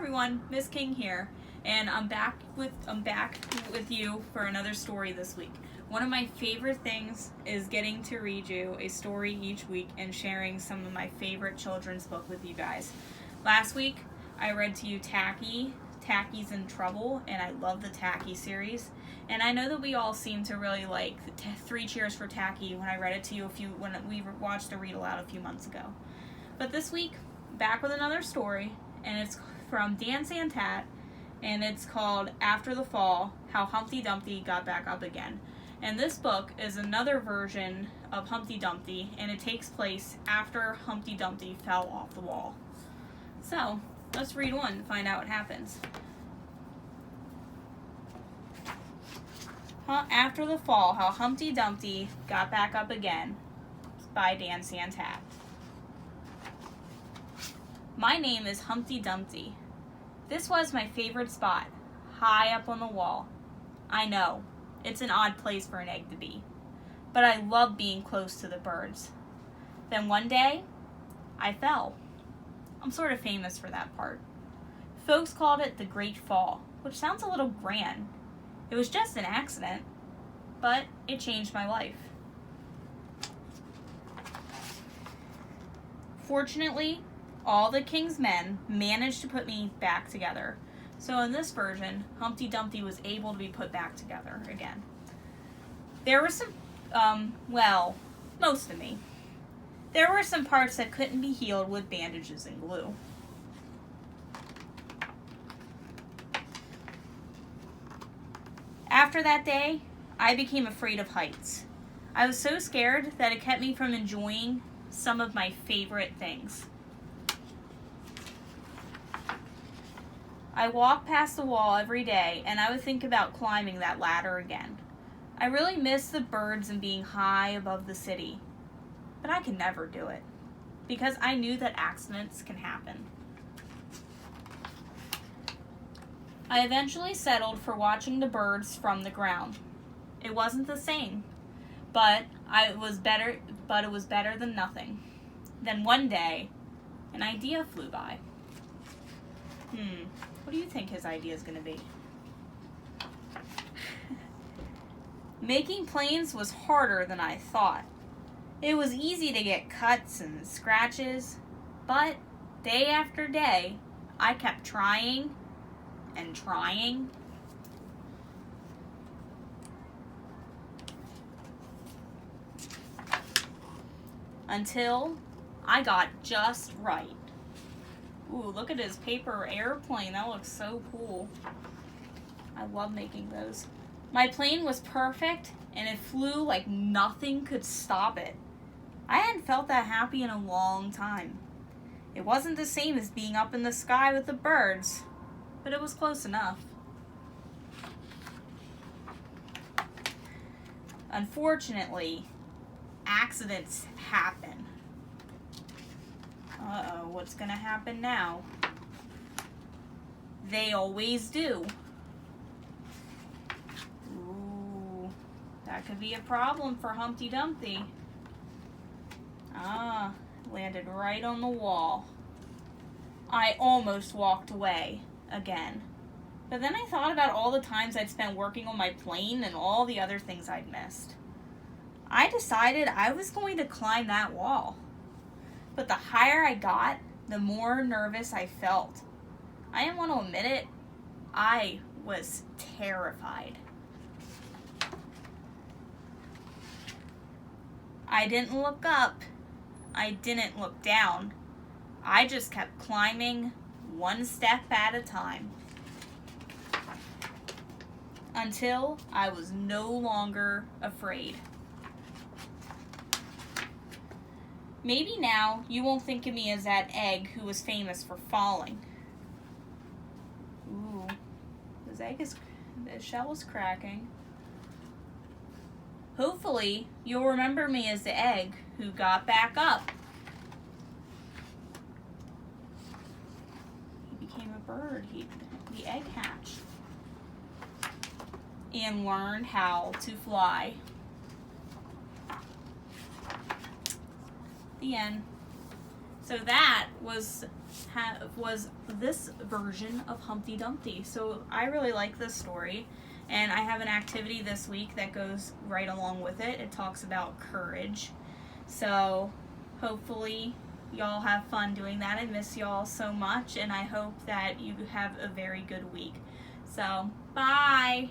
everyone, Miss King here, and I'm back with you for another story this week. One of my favorite things is getting to read you a story each week and sharing some of my favorite children's book with you guys. Last week, I read to you Tacky's in Trouble, and I love the Tacky series. And I know that we all seem to really like Three Cheers for Tacky when I read it to you when we watched the read aloud a few months ago. But this week, back with another story, and it's from Dan Santat, and it's called After the Fall, How Humpty Dumpty Got Back Up Again. And this book is another version of Humpty Dumpty, and it takes place after Humpty Dumpty fell off the wall. So, let's read one and find out what happens. After the Fall, How Humpty Dumpty Got Back Up Again by Dan Santat. My name is Humpty Dumpty. This was my favorite spot, high up on the wall. I know, it's an odd place for an egg to be, but I love being close to the birds. Then one day, I fell. I'm sort of famous for that part. Folks called it the Great Fall, which sounds a little grand. It was just an accident, but it changed my life. Fortunately, all the king's men managed to put me back together. So in this version, Humpty Dumpty was able to be put back together again. There were some, most of me. There were some parts that couldn't be healed with bandages and glue. After that day, I became afraid of heights. I was so scared that it kept me from enjoying some of my favorite things. I walked past the wall every day, and I would think about climbing that ladder again. I really missed the birds and being high above the city, but I could never do it, because I knew that accidents can happen. I eventually settled for watching the birds from the ground. It wasn't the same, but it was better than nothing. Then one day, an idea flew by. What do you think his idea is going to be? Making planes was harder than I thought. It was easy to get cuts and scratches, but day after day, I kept trying and trying. Until I got just right. Ooh, look at his paper airplane. That looks so cool. I love making those. My plane was perfect, and it flew like nothing could stop it. I hadn't felt that happy in a long time. It wasn't the same as being up in the sky with the birds, but it was close enough. Unfortunately, accidents happen. Uh-oh, what's gonna happen now? They always do. Ooh, that could be a problem for Humpty Dumpty. Landed right on the wall. I almost walked away again. But then I thought about all the times I'd spent working on my plane and all the other things I'd missed. I decided I was going to climb that wall. But the higher I got, the more nervous I felt. I didn't want to admit it. I was terrified. I didn't look up. I didn't look down. I just kept climbing one step at a time. Until I was no longer afraid. Maybe now you won't think of me as that egg who was famous for falling. Ooh, the shell is cracking. Hopefully, you'll remember me as the egg who got back up. He became a bird. The egg hatched. And learned how to fly. The end. So that was was this version of Humpty Dumpty. So I really like this story, and I have an activity this week that goes right along with it. It talks about courage. So hopefully y'all have fun doing that. I miss y'all so much, and I hope that you have a very good week. So, bye!